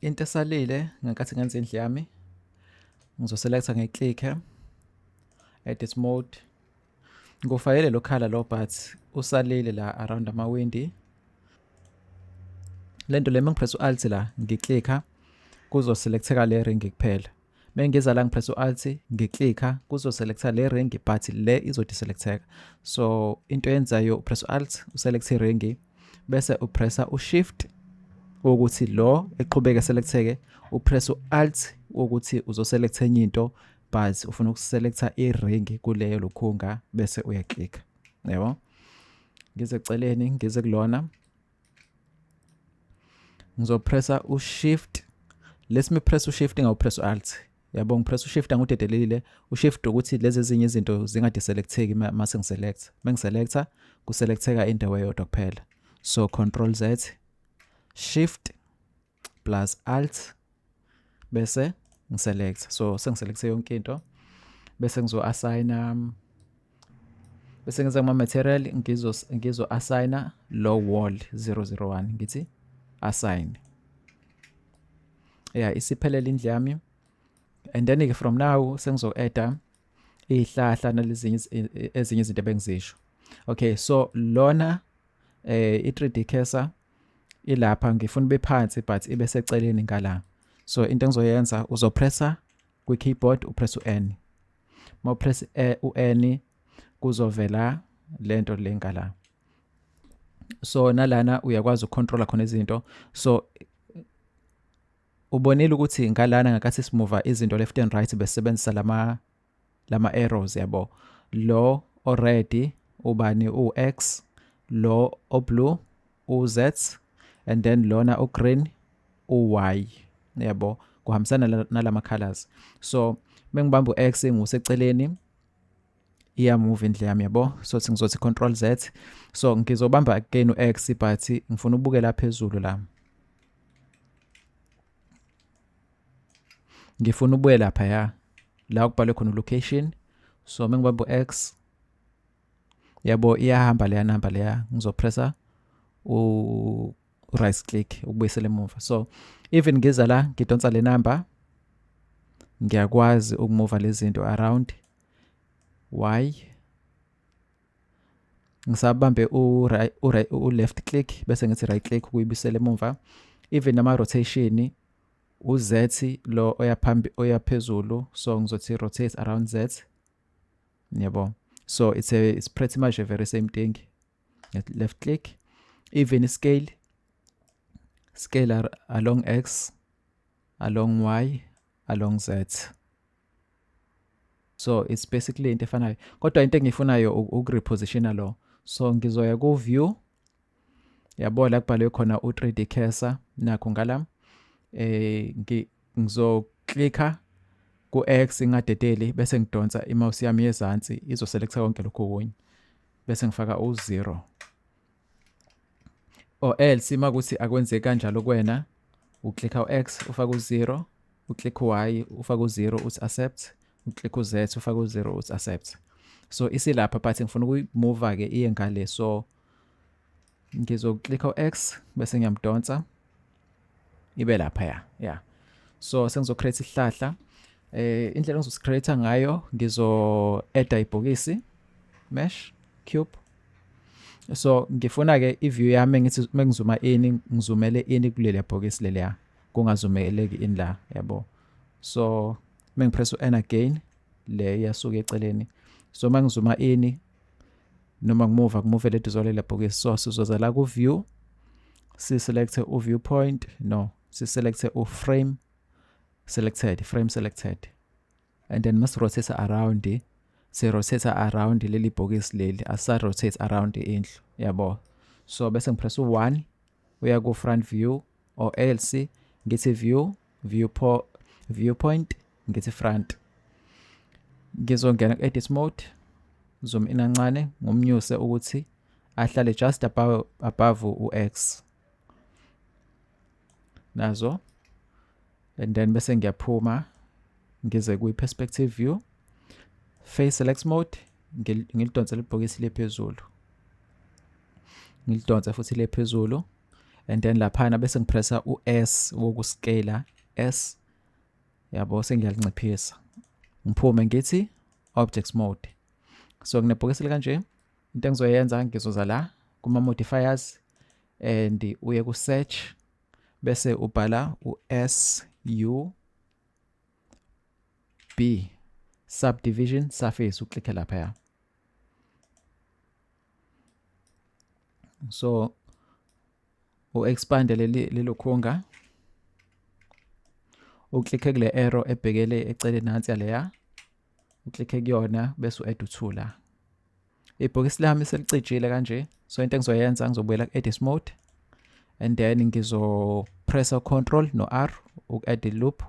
into esalile ngenkathi ngenza indlu yami ngizoselecta ngiclicke edit mode. Ngufakele lo color lo but usalile la around amawindi. Lento le mengipress alt la ngiclicka kuzoselecteka le ring kuphela. Mengiza la ngipress alt ngiclicka kuzoselecta le ring but le izodeselecteka. So into yenzayo upress alt uselect iring bese upressa ushift ukuthi lo eqhubeke selecteke, upress alt ukuthi uzoselecta enye into but ufuna ukuselecta iring kuleyo lokhunga bese uyaclicka. Yebo. Ngize eceleni ngize kulona. Ngizopressa ushift. Lesimi press ushift ngawupress alt. Yabo ngipress ushift angidedelile. Ushift ukuthi lezi ezinye izinto zingadeselecteki mase ngiselect. Mengiselecta kuselecteka indawo eyodwa kuphela. So control Z shift plus alt bese ngiselect. So sengiselecte yonke into bese ngizo assigna bese ngiza kuma material ngizo assigna low wall 001 ngithi assign. Yeah, isiphelele indlu yami. And then from now sengizo add ihlahla nalezinye ezinye izinto ebengizisho. Okay, so lona i3D cursor ilapha ngifuna bephansi but ibe seceleni ngala. So into engizoyenza uzopressa kwi keyboard upress u-N. Mawupress u-N kuzovela lento lengala. So nalana uyakwazi ukucontrola khona izinto. So ubonile ukuthi ngalana ngakathi simove izinto left and right besebenzisa lama arrows yabo. Lo already ubani u-X, lo o-blue u-Z and then lona u-green u-Y. Yabo kuhambisana nalama colors. So mengibamba u-X nguseceleni iya move indlu yami yabo. So ngizothi control Z. So ngizobamba again u-X but ngifuna ubukela phezulu la. Ngifuna ubuye lapha ya la kubhalwe khona location. So mengibamba u-X yabo iyahamba leya number leya ngizopressa right click ukubuyisela emuva. So even ngiza la ngidonsa le number ngiyakwazi ukumove lezi zinto around Y. Ngisabambe u left click bese ngithi right click ukuyibisela emuva. Even nama rotation u-Z lo oya phezulu, so ngizothi rotate around Z. Yabo. So it's pretty much the very same thing. Left click. Even scale along X, along Y, along Z. So it's basically into efanayo. Kodwa into engiyifunayo ukurepositiona lo. So ngizoya ku view. Yabo la kubhalwe khona u3D cursor nakho ngala. Ngizoclicka ku X ngadedeli bese ngidonsa imouse yami yezansi izoselecta konke lokho kunye bese ngifaka u0. Or else makuthi akwenze kanjalo kuwena uclicka u-X ufaka u0, uclicka u-Y ufaka u0 uthi accept, uclicka u-Z ufaka u0 uthi accept. So isilapha but ngifuna ukuyimove ke iye ngale. So ngizoclicka u-X bese ngiyamdonsa ibe lapha ya. Yeah. So sengizo create isihlahla. Indlela engizosicreate ngayo ngizo add ibhokisi mesh cube. So ngifuna ke i-view yami ngithi mengizuma in ngizumele in kuleli bhokisi leliya kungazumeleki in la yabo. So mengipress u-N again le yasuka eceleni. So mangizuma in noma ngimove le dizole bhokisi. So sizoza la ku view si select u viewpoint, no si select u frame selected and then must rotate around. Rotate around leli bhokisi leli asa rotate around indlu yabo. So bese ngipress u1 uya ku front view or else ngithi viewpoint ngithi front. Ngizongena ku edit mode zoom in kancane ngumnyuse ukuthi ahlale just above u-X nazo. And then bese ngiyaphuma ngize ku perspective view, face select mode ngilidonsa lebhokisi lephezulu, ngilidonsa futhi lephezulu and then laphana bese ngipressa u-S wokuscala S, yabo sengiyanciphisa ngiphume ngithi objects mode. So kunebhokisi likanje, into engizoyenza ngizoza la kuma modifiers and uye ku search bese ubhala u-SUB subdivision surface, uklikhe lapha. So u-expande lelo khunga, uklikhe kule arrow ebhekele eceleni nansi yaleya, uklikhe kuyona bese u-add u-2 la. Ibhokisi lami selicijile kanje, so into engizoyenza ngizobuyela ku-edit mode and then ngizopressa control no R uku-add loop,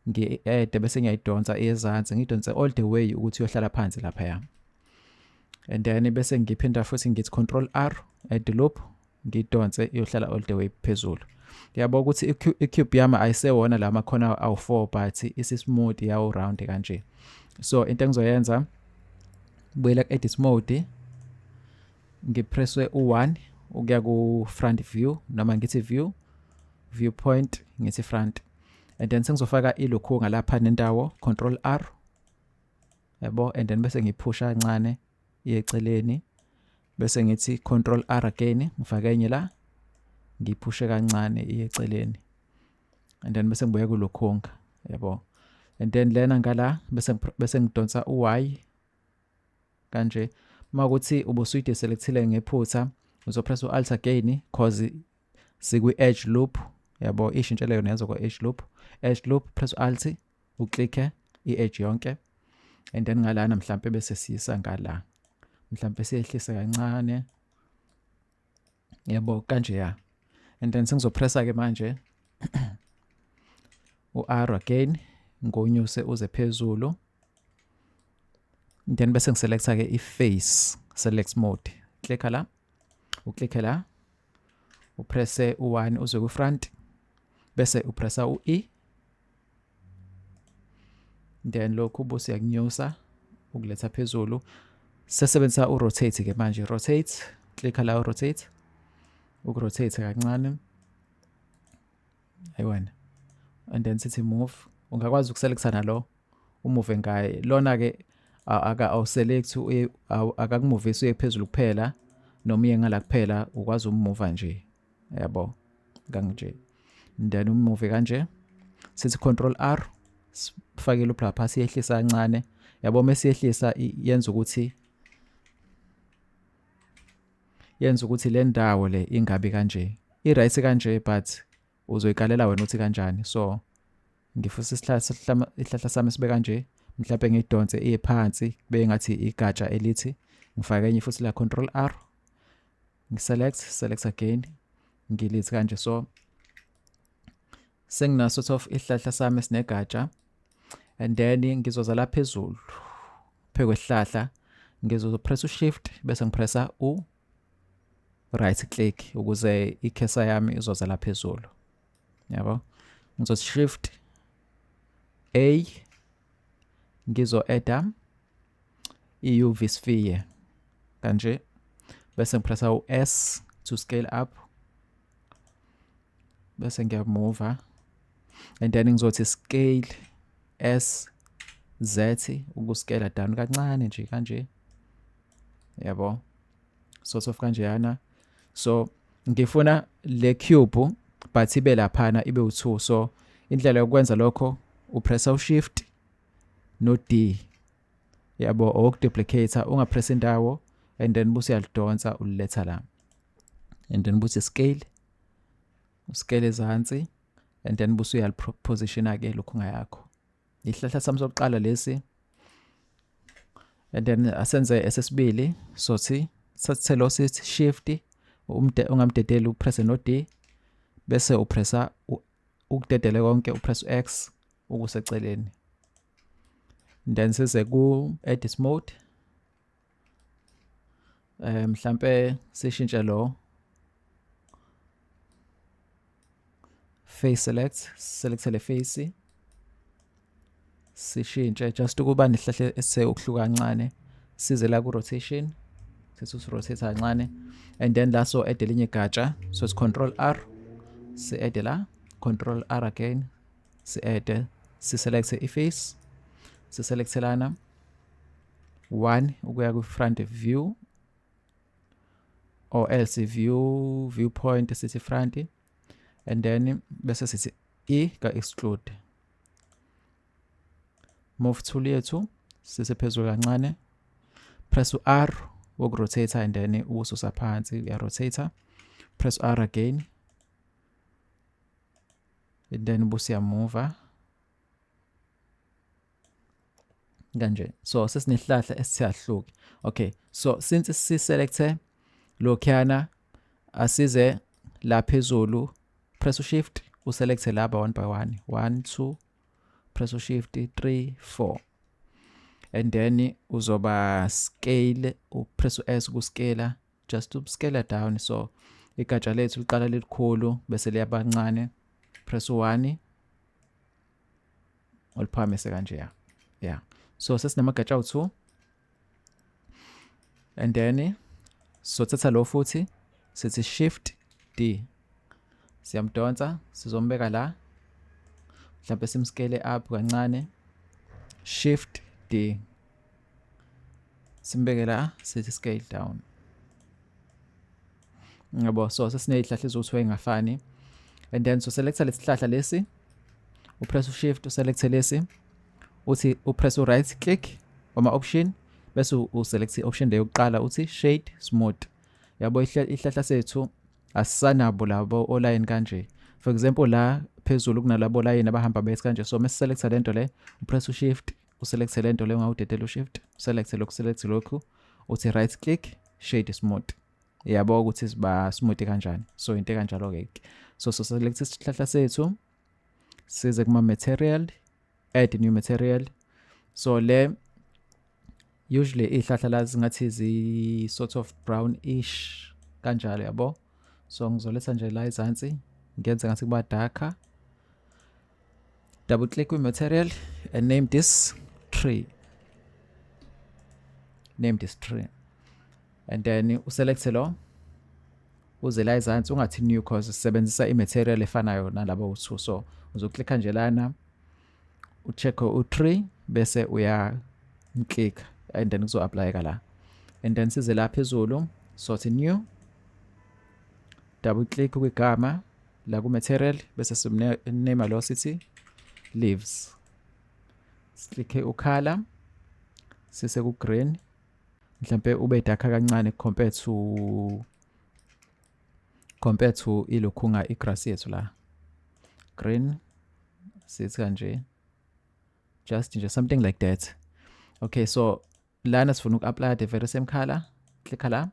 ngi-add bese ngiyayidonsa ezansi, ngidonse all the way ukuthi uyohlala phansi lapha. And then bese ngiphinda futhi ngithi control R add loop, ngidonse iyohlala all the way phezulu. Yabo ukuthi i-cube yami ayisewona la makhona awu4 but isi-smooth yawo round kanje. So into engizoyenza buyela ku-edit mode, ngipresswe u1 ukuya ku front view noma ngithi viewpoint ngithi front, and then sengizofaka ilokhunga lapha nendawo control R, yabo, and then bese ngiphusha kancane eceleni bese ngithi control R again, ngifaka enye la ngiphushe kancane eceleni, and then bese ngibuya kulokhunga, yabo, and then lena ngala bese ngidonsa u-Y kanje. Makuthi ubusuyi selectile ngephutha uzopress u-alt again cause sikwi-edge loop, yabo, ishintshele yona yenza kwa-edge loop, press u-alt uklikhe i-edge yonke, and then ngalana mhlampe bese siyisa ngala, mhlampe siyehlisa kancane, yabo, kanje ya. And then sengizopressa ke manje u-R again ngonyuse uze phezulu, then bese ngiselecta ke i-face select mode, klikha la, uklikhe la, upresse u1 uze ku front bese upressa u-E, then lokhu bose yakunyusa ukuletha phezulu. Sesebenzisa u-rotate ke manje, rotate, klikha la u-rotate, uku-rotate kancane, ayiwena, and then sithi move, ungakwazi ukuselecta nalo umove ngaye, lona ke awuselect akakumuvisi uye phezulu kuphela noma iye ngala kuphela, ukwazi umove nje, yabo, kanje, then umove kanje, sithi control R sifake loop lapha siyehlisa kancane, yabo, mesiyehlisa yenza ukuthi le ndawo le ingabi kanje, i-right kanje but uzoyikalela wena uthi kanjani. So ngifisa isihlahla sami sibe kanje, mhlawumbe ngidonse iye phansi kube ngathi igatsha elithi, ngifake enye futhi la control R, ngiselect again, ngilithi kanje. So sengina sort of isihlahla sami sinegatsha, and then ngizoza la phezulu phekwesihlahla, ngizopress u-shift bese ngipressa right click ukuze i-cursor yami izoza la phezulu, yabo, ngizothi shift A, ngizo-adda i-UV sphere kanje, bese ngipressa u-S to scale up, bese ngiyamova, and then ngizothi scale S Z ukuscale down kancane nje kanje, yabo, sort of kanjeyana. So ngifuna le cube but ibe laphana ibe u2, so indlela yokwenza lokho upressa u-shift no D, yabo, okuduplicate, ungapress indawo and then buse yalidonsa uliletha la, and then buse scale ezansi, and then buse yalipositiona ke lokhu ngayakho. Isihlahla sami sokuqala lesi, and then asenze esesibili, so sathe lo sithi shift ungamdedeli upress no D bese upressa ukudedele konke upress X ukuseceleni, then size ku edit mode, mhlambe sishintshe lo face select le face, sishintshe just ukuba nihlahle ese ukuhluka kancane, size la ku rotation rotate kancane, and then la so add elinye igatsha, so it's Control R, si add la, Control R again, si add, si select i-face, si select lana 1 ukuya ku front view, or else viewpoint sithi front, and then bese sithi E ka exclude. Move tool yethu sise phezulu kancane, press R wokurotate, and then ususa phansi uya rotate, press R again, and then busiya move kanje. So sesinehlahla esiyahluki. Okay, so since si selecte lokhana, asize la phezulu, press shift uselect laba one by one, 1 2, press shift 3 4, and then uzoba scale, press S ku scale, just to scale down. So igatsha lethu liqala lelikhulu bese liyaba kancane, press 1 uliphamise kanje. Yeah, so sesinamagatsha awu2, and then so thatha lo futhi sithi shift D, siyamdonsa sizombeka la, mhlawumbe simscale up kancane, shift D, simbeke la, sithi scale down. Ngabo, so sesiney'hlahla eziwu2 engafani, and then so selecta lesihlahla lesi, upress shift uselect lesi, uthi upress right click oma option, bese uselect option le yokuqala uthi shade smooth. Yabo ihlahla sethu asisanabo labo oline kanje. For example la phezulu kunalabo line abahamba bethi kanje, so mase selecta lento le, upress shift uselect lento le ungawudedela shift, select lokhu, uthi right click shade smooth. Yabo ukuthi siba smooth kanjani. So into kanjalo ke. So select isihlahla sethu, size kuma material, add new material. So le usually ihlahla la zingathi zi sort of brownish kanjalo yabo. So ngizoletha nje la izansi, ngenze ngathi kuba darker. Double click with material and name this tree. Name this tree. And then uselect lo, uze la izansi ungathi new cause sisebenzisa i-material efanayo nalabo u2. So uzoklikha nje lana, ucheck u3 bese uya click, and then uzo apply la, and then size la phezulu, so to new, double click kwigama la ku material bese simname lo sithi leaves, click ucolor sise ku green, mhlambe ube darker kancane compared to ilokhunga igrass yethu la, green sithi kanje, just something like that. Okay, so lana sifuna uku-apply the very same color, click la,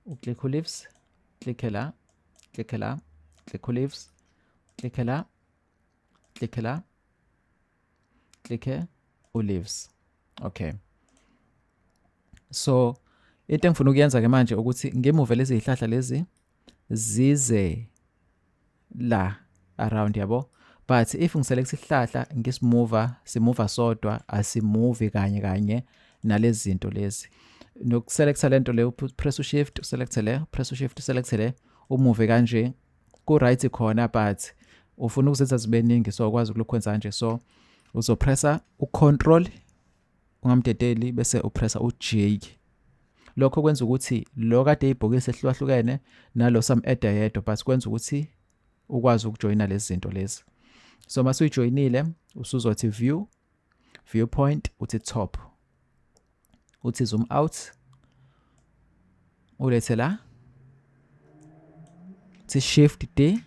uclick leaves, click la, click la, click leaves, click la, click la, click leaves. Okay, so into engifuna ukuyenza ke manje ukuthi ngemove lezi zihlahla lezi zize la around yabo, but if ngiselect isihlahla ngisimova, simova sodwa, asimove kanye nalezi zinto lezi. Nokuselecta lento le, press shift uselect le, press shift uselect le, umove kanje ku right khona, but ufuna ukuzenza zibe ningi, so ukwazi ukwenza kanje. So uzopressa ucontrol ungamdedeli bese upressa uJ. Lokho kwenza ukuthi lo kade ibhokisi ehlukahlukene nalo some add yedwa, but kwenza ukuthi ukwazi ukujoina lezi zinto lezi. So mase uyijoinile usuzothi view, viewpoint, uthi top, uthi zoom out, ulethe la, uthi shift D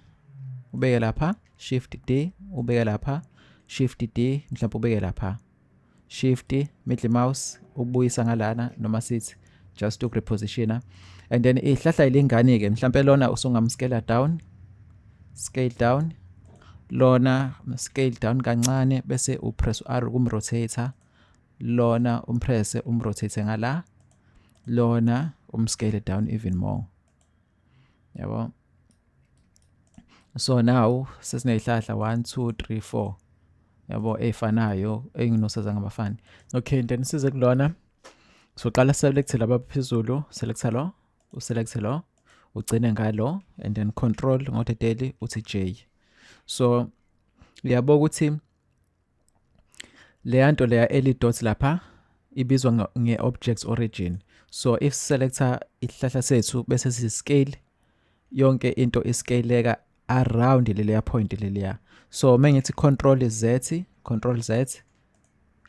ubeke lapha, shift D ubeke lapha, shift D mhlawumbe ubeke lapha, shift middle mouse ubuyisa ngalana, noma sithi just to repositiona. And then ihlahla ilingane ke, mhlawumbe lona usungamscale down, scale down, lona scale down kancane bese upress R kumrotator, lona umpress umrotate ngala, lona umscale down even more. Yabo. So now sesinezihlahla 1 2 3 4 yabo efanayo enginosaza ngabafani. Okay, then size kulona, So qala select laba phezulu, selector lo, uselect lo, ugcine ngalo and then control ngotheteli uthi J. So uyabona ukuthi le nto leya eli dot lapha ibizwa nge-object origin. So if selector isihlahla sethu bese si-scale yonke into iscaleka around leleya point leleya. So mengithi control Z, control Z,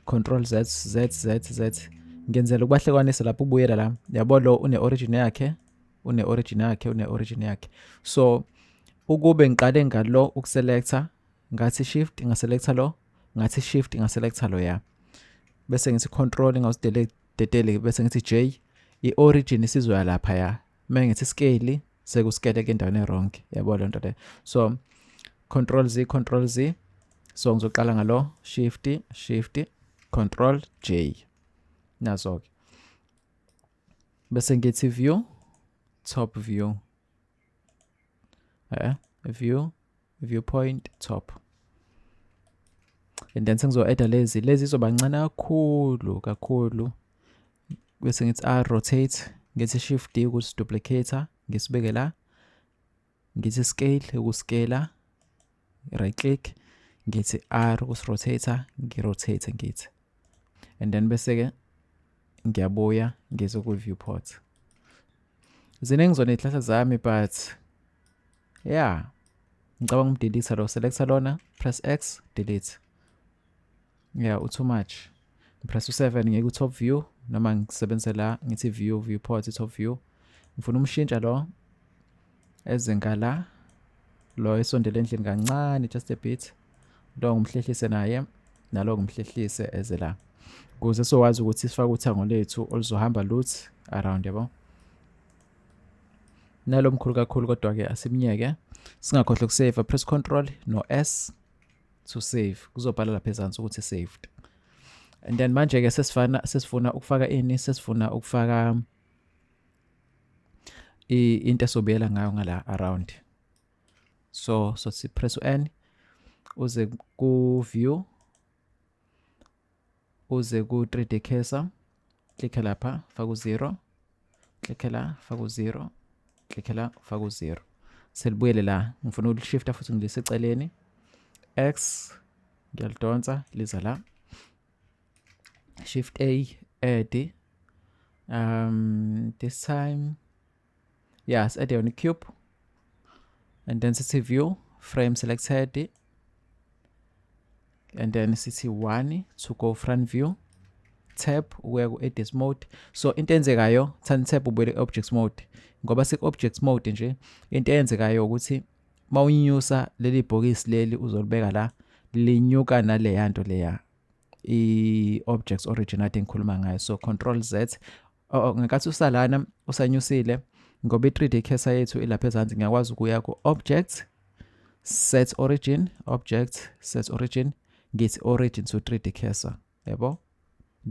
control Z, Z, Z, Z, ngenzela ukubahlekwanisa lapho ubuyela la. Yabona lo une origin yakhe, une origin yakhe, une origin yakhe. So ukube ngiqale ngalo ukuselector, ngathi shift ngaselector lo, ngathi shift ngaselector lo ya. Bese ngithi control ngawusidelete bese ngithi J, i-origin isizoya lapha ya. Mengithi scale sekuscale ke endaweni wrong. Yabona lento le. So control Z, control Z. So ngizoqala ngalo shift, shift, control J. Nazo ke. Bese ngithi view, top view. View, viewpoint, top. And then sengizo-add lezi zizoba ncane kakhulu. Bese ngithi rotate, ngithi shift D ukuthi duplicator, ngisibeke la. Ngithi scale ukuscale, right click, ngithi R ukuthi rotator, ngirotate ngithi. And then bese ke ngiyabuya ngize ku viewport. Ziningi zona izihlahla zami but yeah, ngicabanga umdelete lo, selector lona, press X, delete. Yeah, too much. Press u7 ngeke ku top view noma ngisebenzise la ngithi view, viewport, top view. Ngifuna umshintsha lo ezengala lo esondele endlini kancane just a bit. Lo ngimhlehlise naye nalo ngimhlehlise ezela. Kuze sowazi ukuthi sifaka uthango lethu oluzohamba loops around yabo. Nalo mkhulu kakhulu kodwa ke asimnyeke. Singakhohlwa ukusave, press control no S to save. Kuzobhala lapha ezansi ukuthi saved. And then manje ke sesifuna ukufaka ini, sesifuna ukufaka into esobuyela ngayo ngala around. So si press N uze ku view, uze ku 3D cursor, click lapha, faka 0, click la, faka 0, click la, faka 0. Selibuyele la, ngifuna ulishift futhi ngiliseceleni. X ngiyalidonsa liza la. Shift A, add. This time, yes, add on the cube. And then sithi view, frame selected. And then sithi 1 to go front view. Tab where edit mode. So into enzekayo, tan tab ubuyele objects mode. Ngoba sik objects mode nje, into enzekayo ukuthi mawunyusa leli bhokisi leli uzolibeka la, linyuka nale yanto leya. I-objects origin ade ngikhuluma ngayo. So control Z, ngekathi usalana usanyusile ngoba i-3D cursor yethu ilapha ezansi, ngiyakwazi ukuya ku object set origin, object set origin, ngithi origin to 3D cursor, yabo.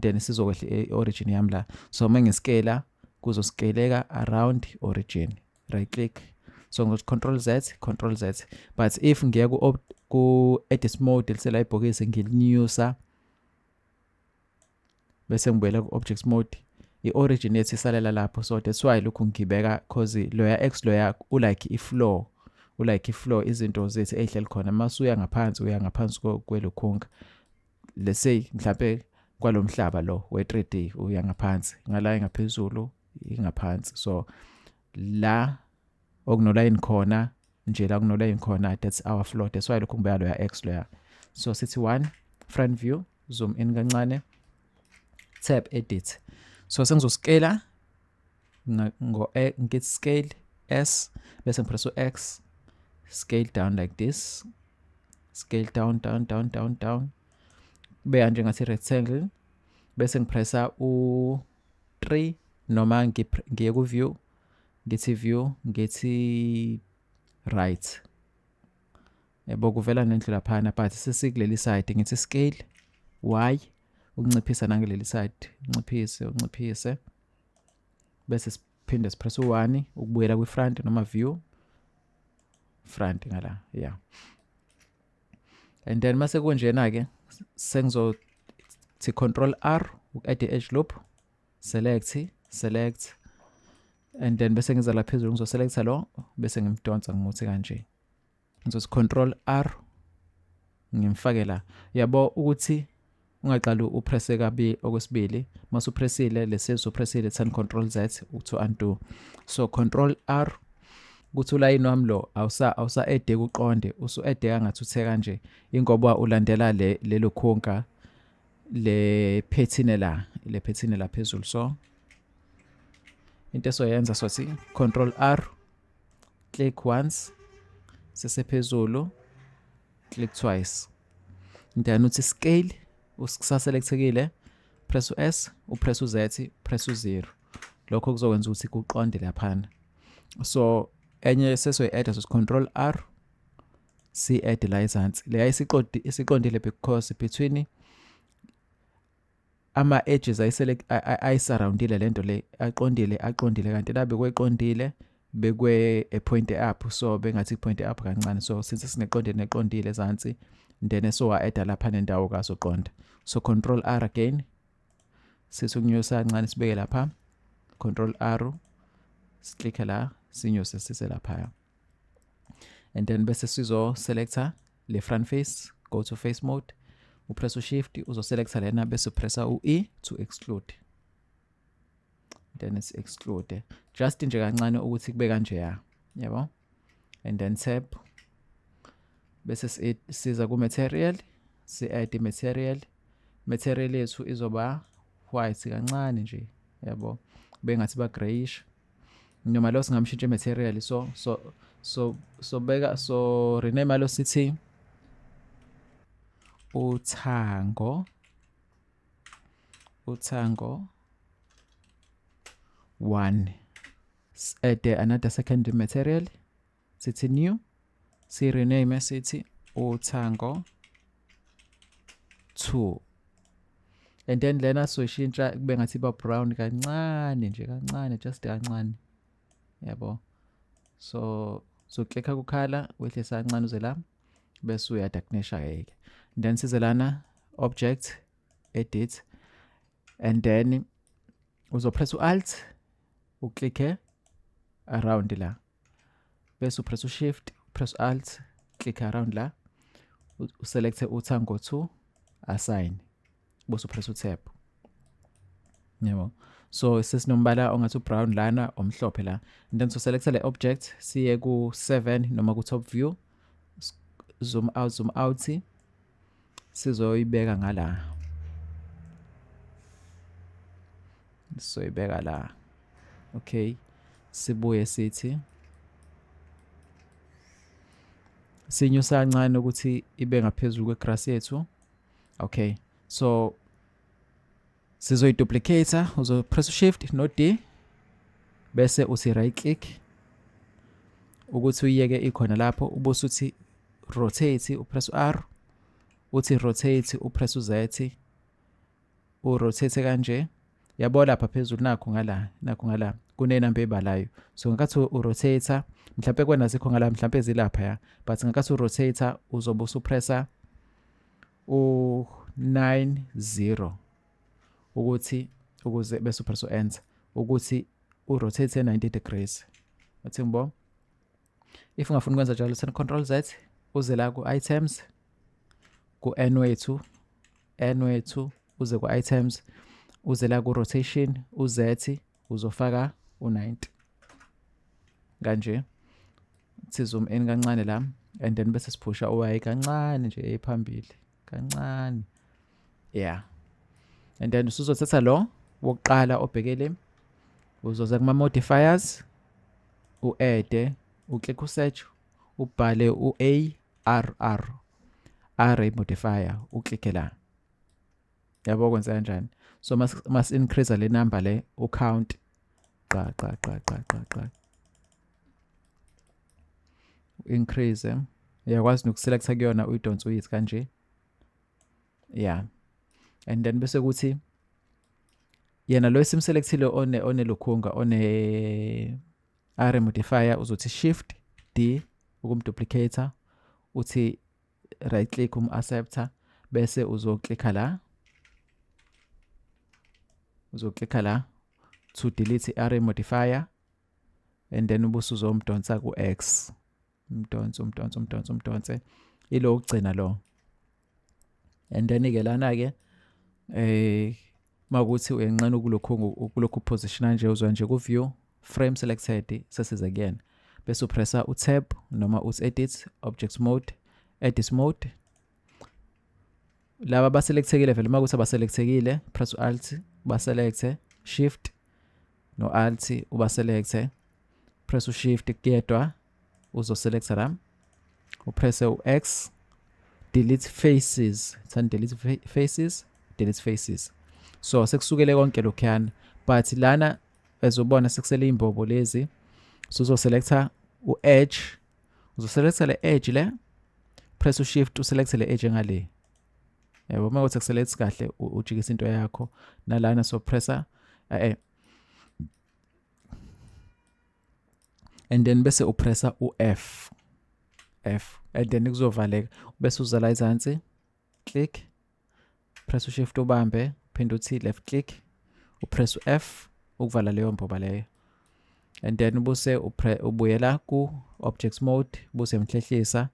Then sizokwehla i-origin yami la. So mengiscale kuzoscaleka around origin, right click. So ngithi control Z, control Z. But if ngiya ku edit mode lisela ibhokisi ngilinyusa bese ngibuyela ku objects mode, i-origin yethu isalela lapho. So that's why lokhu ngibeka cause loya X loya ulike i-flow, ulike i-flow izinto zethu ezihleli khona. Mase uya ngaphansi kwelokhunga, let's say mhlambe kwalomhlaba lo we-3D uya ngaphansi, ngala ngaphezulu ingaphansi. So la okunoline khona nje, la kunoline khona, that's our flow. That's why lokhu ngibeka loya X loya. So sithi 1 front view, zoom in kancane, tab edit. So sengizoscale ngithi scale S bese ngipress X, scale down like this, scale down down down down down, beka nje ngathi rectangle. Bese ngipressa u3 noma ngiye ku view, ngithi view, ngithi right. Yebo kuvela nendlela phana but sesikuleli side ngithi scale Y ukunciphisa nangeleli side, unciphise. Bese siphinde sipress u1 ukubuyela kwi front noma view front ngala, yeah. And then mase kunjena ke sengizothi control R uku-add edge loop, select, and then bese ngiza la phezulu ngizoselecta lo bese ngimdonsa ngimuthi kanje. Ngizothi control R ngimfake la. Yabo ukuthi ungaqala upresse kabi okwesibili. Mase upressile lesi upressile turn control Z to undo. So control R ukuthi ulayini wami lo awusa edeke uqonde usu edeka ngathi uthe kanje ingoba ulandela lelo khonka le pattern la phezulu. So into esoyenza sothi control R, click once sesephezulu, click twice, then uthi scale usaselectekile, press S, upress Z, press 0. Lokho kuzokwenza ukuthi kuqonde laphana. So enye sesoyi-add so control R si add la izansi le isiqondile because between ama edges ayisurroundile lento le aqondile kanti la bekweqondile bekwe a point up, so bengathi point up kancane. So since sineqondile ezansi then so add lapha nendawo kazoqonda. So control R again sisukunyusa kancane sibeke lapha, control R click la sinyuse sise lapha, and then bese sizo selector le front face, go to face mode, upress shift uzo selector lena bese pressa E to exclude, then it's exclude just nje kancane ukuthi kube kanje yabo, and then tab bese siza ku material si add material yethu izoba white kancane nje yabo, bengathi ba grayish noma lo singamshintsha material. So beka so rename lo sithi uthango 1, add another second material sithi new, si rename sithi uthango 2, and then lena so shintsha kube ngathi ba brown kancane nje kancane, just kancane yabo. So clicka ku color wehlisa kancane uze la bese uya darkness ke, then sizelana object edit, and then uzo press alt uklicke around la bese upress shift press alt click around la uselect uthango 2 assign bese upress tab yabo. So sesinombala ongathi brown lana omhlophe la, and then so select le object siye ku 7 noma ku top view, zoom out sizoyibeka ngala, so ibeka la. Okay, sibuye sithi sinyusa kancane ukuthi ibe ngaphezulu kwegrass yethu. Okay, so sizoyiduplicate uzo press shift no D bese uthi right click ukuthi uyiyeke ikhona lapho, ubuse uthi rotate upress R, uthi rotate upress Z, urotate kanje yabo. Lapha phezulu nakho ngala kunenamba ebalayo, so ngakathi urotate mhlawumbe kwena zikho ngala mhlawumbe ezilapha but ngakathi urotate uzobe usupressa u90 ukuthi ukuze bese upress enter ukuthi urotate 90 degrees. Uthi ngibo if ungafuni ukwenza njalo turn control Z uze la ku items ku n wethu uze ku items uze la ku rotation uz uzofaka u90 kanje, uthi zoom in kancane la, and then bese siphusha uY kancane nje ephambili kancane and then usuzothatha lo wokuqala obhekele uzoza kuma modifiers u-add uclick usearch ubhale u-ARR array modifier uclick la yabo kwenza kanjani. So must increase le number le count qa increase yakwazi nokuselecta kuyona uyidonsa uyithi kanje and then bese kuthi yena lo simselectile one lokhunga one array modifier uzothi shift D ukumduplicator, uthi right click acceptor bese uzoklikha la to delete i-array modifier, and then ubusuzomdonsa ku-x, umdonse ilo ugcina lo. And then ke lana ke makuthi uyenqena kulokhu positiona nje uzwa nje ku view frame selected sesize again bese upressa u-tab noma uthi edit object mode, edit mode. Laba baselectekile vele makuthi abaselectekile press alt baselecte, shift no alt ubaselecte, press u-shift kuyedwa uzoselecta la, upresse u-x, delete faces, delete faces, delete faces. So sekusukele konke lokhuyana, but lana ezobona sekusele imbobo lezi, so uzoselecta u-edge, uzoselecta le edge le, press u-shift uselecte le edge engale. Yabo mawuthi akuselects kahle ujikisa into yakho nalana, so pressa and then bese upressa u-F, and then kuzovaleka bese uzala izansi, click, press u-shift ubambe, phinde uthi left click, upress u-F ukuvala leyo mboba leyo, and then ubuse ubuyela ku object mode, buse mhlehlisa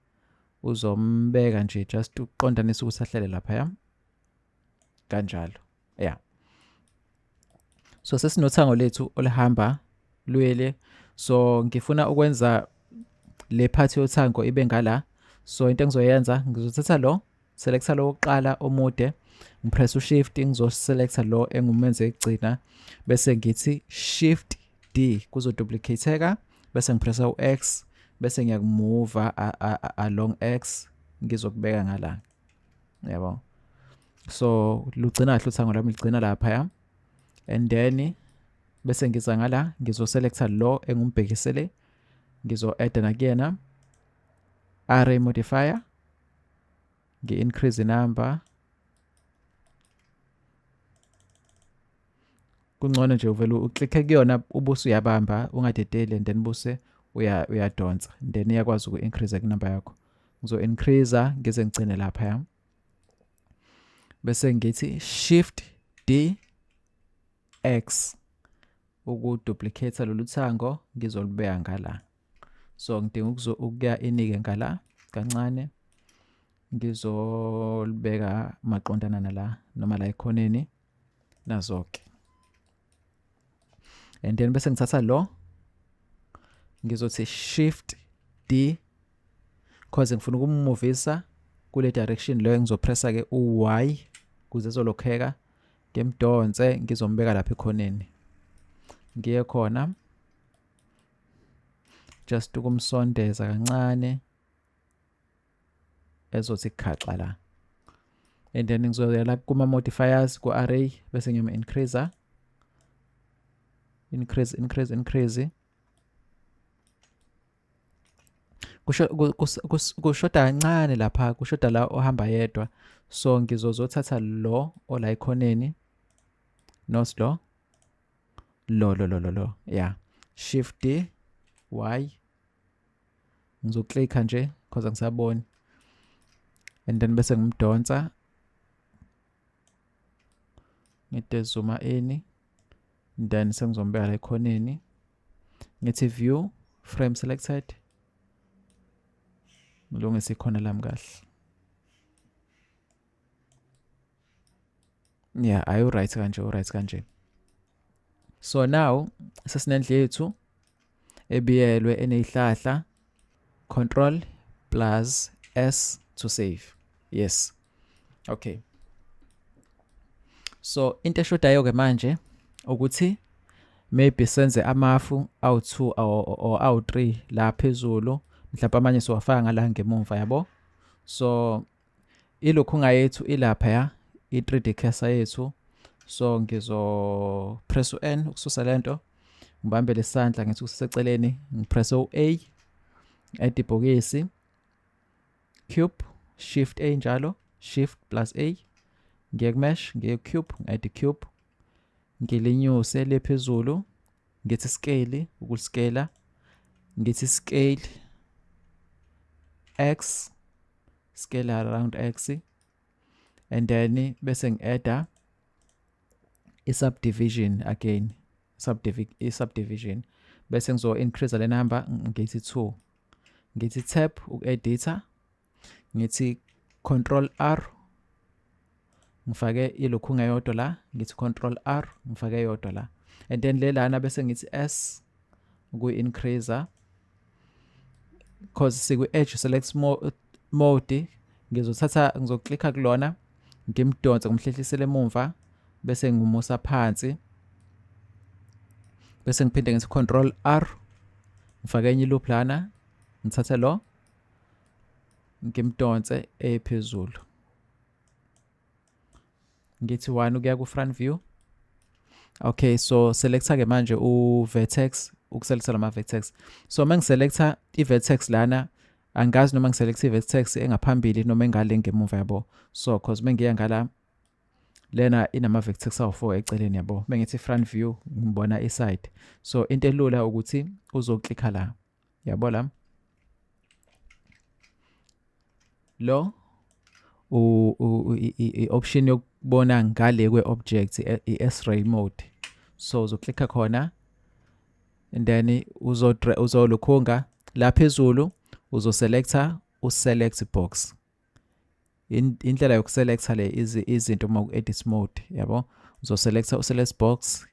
uzombeka nje just uqondanisa ukuthi ahlele lapha kanjalo. Yeah, so sesinothango lethu olihamba luyele. So ngifuna ukwenza le part yothango ibe ngala, so into engizoyenza ngizothatha lo, selecta lo oqala omude, ngipress u-shift ngizoselecta lo engumenze ekugcina, bese ngithi shift D kuzoduplicateka, bese ngipressa u-X, bese ngiyakumove along X ngizokubeka ngala. Yabo, so lugcina kahle uthango lami ligcina lapha and then bese ngiza ngala ngizoselecta lo engumbhekisele, ngizo-add nakuyena array modifier, ngi-increase number. Kungcono nje uvele uklikhe kuyona ubuse uyabamba ungadedeli, and then buse uyadonsa, then iyakwazi uku-increase kunumber yakho. Ngizo-increase ngize ngigcine lapha bese ngithi shift D X ukuduplicate lolu thango ngizolubeka ngala. So ngidinga ukuya inike ngala kancane, ngizolibeka maqondana nala noma la ekhoneni nazoke, and then bese ngithatha lo ngizothi shift D cause ngifuna ukummovisa kule direction leyo, ngizopressa ke u-Y kuze ezolokheka, ngimdonse ngizombeka lapha ekhoneni, ngiye khona just ukumsondeza kancane ezothi khaxa la, and then ngizoyela kuma modifiers ku array bese ngiyoma increase kushoda kancane lapha, kushoda la ohamba yedwa. So ngizozothatha lo ola ekhoneni, not lo, yeah, shift D Y ngizoklikha nje cause angisaboni, and then bese ngimdonsa ngide zooma in, then sengizombeka la ekhoneni, ngithi view frame selected, ngilungise ikhona lami kahle. Yeah, ayu right kanje. So now sesinendle yethu ebiyelwe eneyihlahla, control plus S to save. Yes, okay. So into eshodayo ke manje ukuthi maybe senze amafu awu2 or awu3 la phezulu, mhlawumbe amanye siwafaka ngala ngemumva yabo. So ilokhunga yethu ilapha i3D cursor yethu, so ngizo press u-N ukususa lento, ngibambe lesandla ngithi kuseceleni, ngipress u-A, add ibhokisi, cube, shift A njalo, shift plus A, ngiye ku-mesh, ngiye cube, add cube, ngilinyuse le phezulu, ngithi scale, ukuscala, ngithi scale X, scale around X, and then bese ngi-adda i-subdivision again, subdivision bese ngizo increase le number ngithi 2 ngithi tab editor ngithi control R ngifake ilokhu ngeyodwa la ngithi control R ngifake eyodwa la and then le lana bese ngithi S ku increaser cause siku edge select mode ngizoclicka kulona ngimdonse ngimhlehlisele emumva bese ngumusa phansi bese ngiphinde ngithi control R ngifake enye loop lana ngithathe lo ngimdonse ephezulu ngithi 1 ukuya ku front view. Okay, so selecta ke manje u vertex ukuselecta lama vertex. So mangiselecta I vertex lana angazi noma ngiselecta I vertex engaphambili noma engale ngemuva yabo. So cause mengiya ngala lena inama vertex awu4 eceleni yabo. Mengithi front view ngibona iside. So into elula ukuthi uzoklikha la. Yabo la. Lo option yokubona ngale kwe object i-S-ray mode. So uzoklikha khona and then uzolukhunga la phezulu uzoselecta uselect box. Indlela yokuselecta le izinto ma ku-edit mode yabo. Uzoselecta uselect box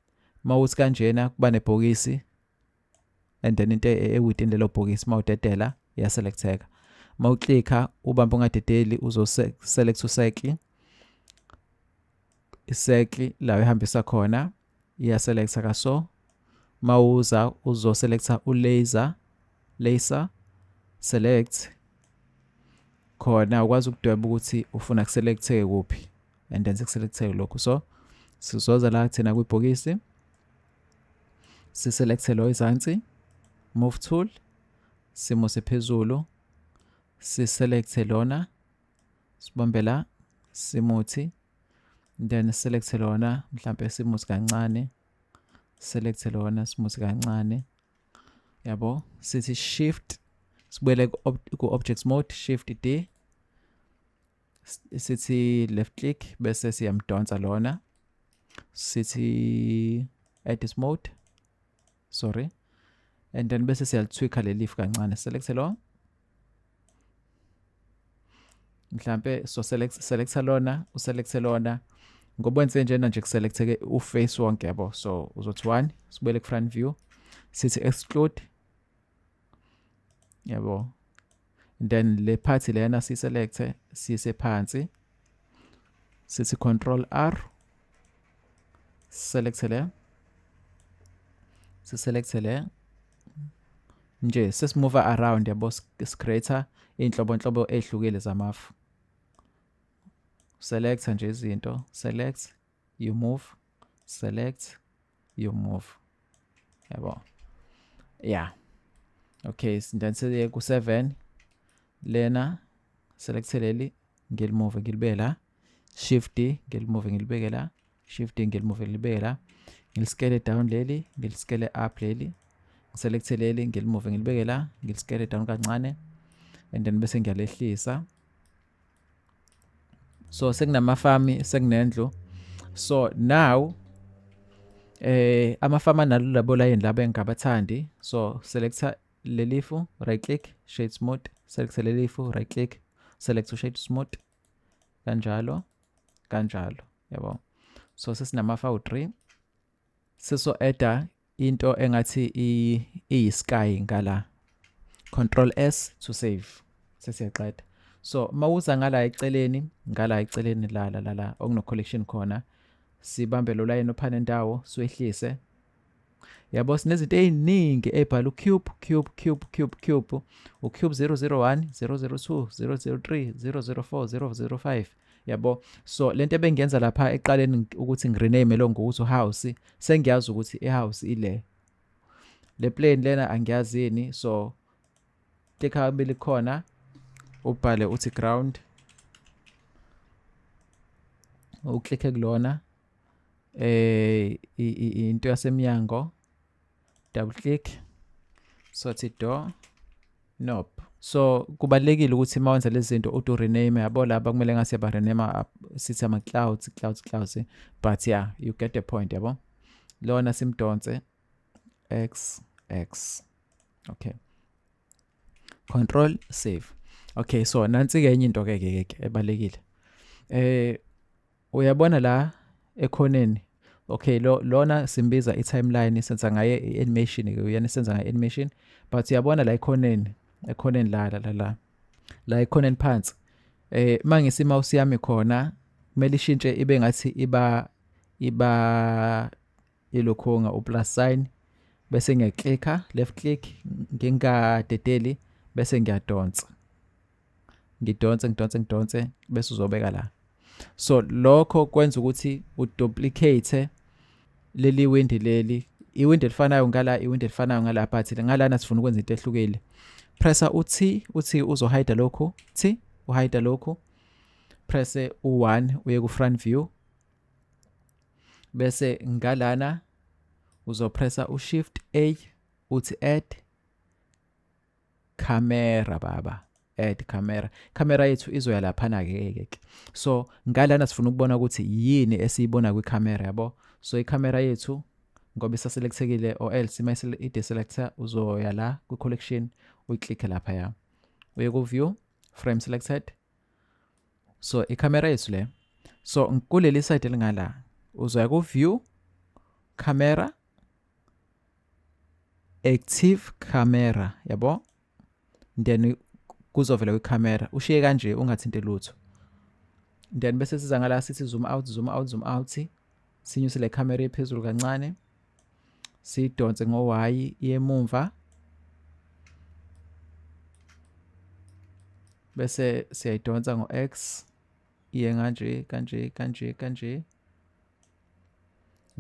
mawuthi kanjena kuba nebhokisi and then into within lelo bhokisi mawudedela iyaselecteka. Mawuklikha ubamba ungadedeli uzoselect ucircle isircle la ehambisa khona iyaselecta kaso mawuza uzoselecta ulaser select khona ukwazi ukudweba ukuthi ufuna kuselecteke kuphi and then sekuselecteke lokho. So sizoza la thina kwibhokisi siselecte lo izansi move tool simuse phezulu siselecte lona sibambe la simuthi then selecte lona mhlambe simuthi kancane selecte lona simuthi kancane yabo. Sithi shift sibuyele ku object mode shift D sithi left click bese siyamdonsa lona sithi edit mode sorry and then bese siyalitwika le leaf kancane selecte lo mhlambe so selecta lona uselecte lona ngoba wenze njena nje kuselecteke uface wonke yabo. So uzothi 1 sibuyele ku front view sithi exclude yabo and then le part lena siselecte sise phansi sithi control R selecte le siselecte le nje sesimove around yabo scrater inhlobo ehlukile zamafu. Select nje izinto select you move select you move yabo yeah. Okay, then siye ku 7 lena select leli ngilimove ngilibela shift ngilimove ngilibeke la shift ngilimove ngilibeke la ngilscale down leli ngilscale up leli select leli ngilimove ngilibeke la ngilscale down kancane and then bese ngiyalehlisa. So sekunamafami sekunendlu. So now amafama nalabo line laba engabathandi. So selecta lelifu right click shade smooth select lelifu right click select shade smooth kanjalo yabo. So sesinamafa u3 siso edda into engathi sky ngala control S to save sesiyaqeda. So mawuza ngala eceleni la okuno collection khona sibambe lo line ophana indawo siwehlise yabo. Sinezinto eziningi ebhala cube u-cube 001 002 003 004 005 yabo. So lento ebengiyenza lapha eqaleni ukuthi ngirename lo ngokuthi house sengiyazi ukuthi ihouse ile le plane lena angiyazini. So click abili khona ubhale uthi ground uklikhe kulona into yasemnyango double click sothi door knob. So kubalekile ukuthi mawenza lezi zinto uto rename yabo laba kumele ngase ba rename sithi ama clouds but yeah you get the point yabo. lona simdonse XX. Okay, control save. Okay, so nansi ke enye into ke ebalekile. Uyabona la ekhoneni. Okay, lona simbiza i-timeline senza ngaye i-animation ke uyena senza ngaye animation, but uyabona la ekhoneni la ekhoneni phansi. Mangisi i-mouse yami khona kumele ishintshe ibe ngathi iba ilokhunga u-plus sign bese ngiyaclicka left click ngingadedeli bese ngiyadonsa. Ngidonse bese uzobeka la. So lokho kwenza ukuthi uduplicate leli window leli. Iwindow elifanayo ngala, iwindow elifanayo ngala, but ngalana sifuna ukwenza into ehlukile. Pressa uT uzo hide lokho. T uhide lokho. Press u1 uye ku front view. Bese ngalana uzopressa ushift A uthi add camera baba. Add camera. Camera yethu izoya laphana ke. So ngalana sifuna ukubona ukuthi yini esiyibona kwi-camera yabo. So i-camera yethu ngoba isaselectekile or else mayisele i-deselector uzoya la ku-collection uyiclick lapha ya. Uye ku view frame selected. So i-camera yethu le. So kuleli side elingala uzoya ku view camera active camera yabo. Then kuzovela kwi-camera ushiye kanje ungathinti lutho. Then bese siza ngala sithi zoom out sinyuse le camera ephezulu kancane sidonse ngo-Y yemumva bese siyayidonsa ngo-X iye kanje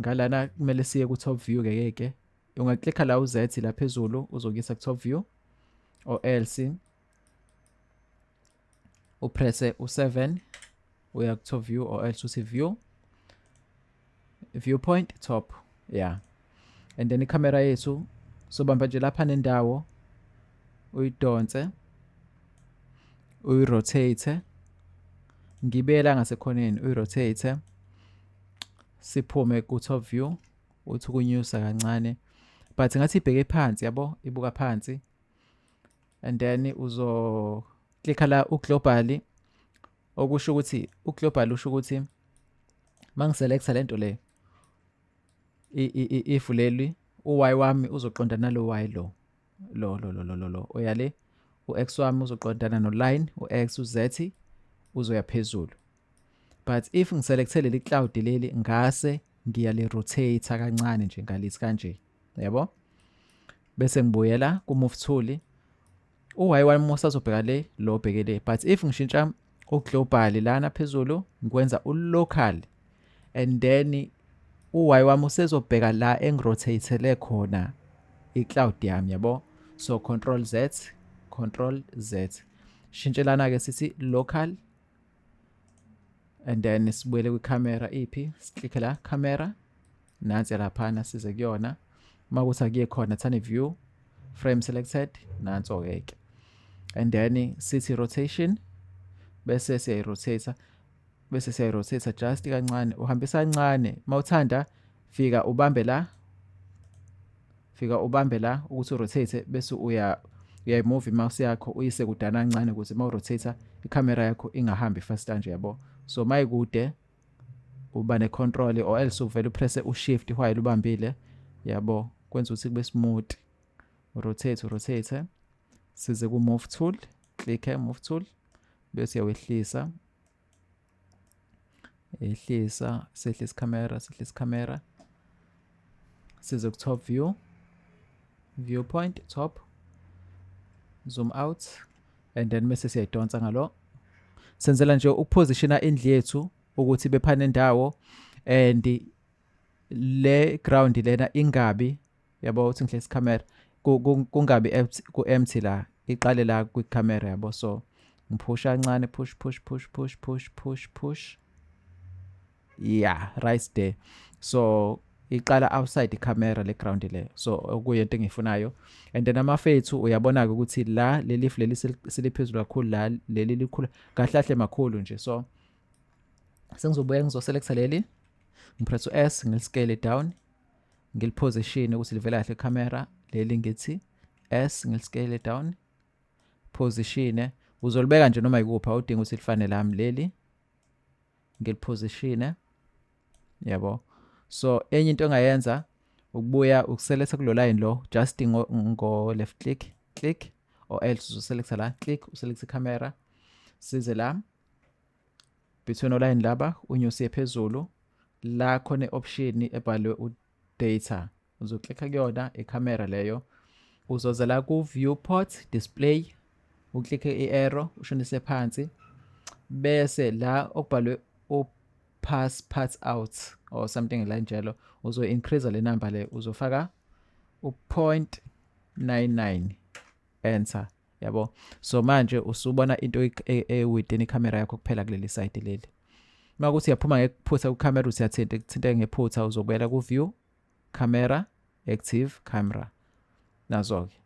ngalana kumele siye ku top view ke ungaklikha la uZ la phezulu uzokuyisa ku top view or else upress u7 uya ku top view or else uthi viewpoint top, yeah. And then i-camera yethu sobamba nje lapha nendawo uyidonse uyirotate ngibela ngasekhoneni uyirotate siphume ku top view uthi ukunyusa kancane but ngathi ibheke phansi yabo ibuka phansi. And then uzo klikha la uglobal okusho ukuthi uglobal usho ukuthi mangiselecta lento le ifuleli uY wami uzoqondana lo Y lo oyale uX wami uzoqondana no line uX uZ uzoya phezulu. But if ngiselecte leli cloud leli ngase ngiyale rotate kancane nje ngalithi kanje yabo. Bese ngibuyela ku move tool uY wami usazobheka le lo bhekele, but if ngishintsha uglobal lana phezulu ngikwenza ulocal and then uY wami usezobheka la engirotatele khona i-cloud yami yabo. So control Z shintshelana ke sithi local and then sibuyele kwi-camera iphi siklikhe la camera nansi laphana size kuyona makuthi akuye khona thani view frame selected nanso ke and then sithi rotation bese siyayirotate just kancane uhambisa kancane mawuthanda fika ubambe la ukuthi urotate bese uyayimove mouse yakho uyise kudana kancane ukuze mawurotate i-camera yakho ingahambi fast kanje yabo. So mayikude uba ne control or else uvele upress ushift while ubambile yabo kwenza ukuthi kube smooth. Rotate size ku move tool, click move tool bese uyawehlisa sehlisa camera size ku top view viewpoint top zoom out and then mase siyayidonsa ngalo senzela nje ukupositiona indlu yethu ukuthi bephana indawo and le ground lena ingabi yabo uthi ngihlisa camera kungabi ku empty la iqale la kwi camera yabo. So ngiphusha kancane push yeah right there. So iqala outside camera le ground le, so okuyento engifunayo. And then amafethu uyabona ukuthi la leli leli seliphezulu kakhulu la leli likhulu kahlahle makhulu nje. So sengizobuya ngizoselecta leli ngipress S ngilscale it down ngiliposition ukuthi livela kahle camera leli ngithi S ngilscale down position uzolibeka nje noma ikuphi awudinga ukuthi lifane lami leli ngiliposition yabo. So enye into engayenza ukubuya ukuselecta kulo line lo just ngo left click or else uzoselecta la click uselect camera size la between oline laba unyuse phezulu la khona option ebhalwe data uzoklikha kuyona icamera leyo uzoza la ku viewport display uklikhe i-arrow ushonise phansi bese la okubhalwe pass parts out or something like njalo uzo increase le number le uzofaka u.99 enter yabo. So manje usubona into within icamera yakho kuphela kuleli side leli. Makuthi uyaphuma ngekuphutha kucamera uthathe ngephutha uzobuyela ku view camera active camera nazo ke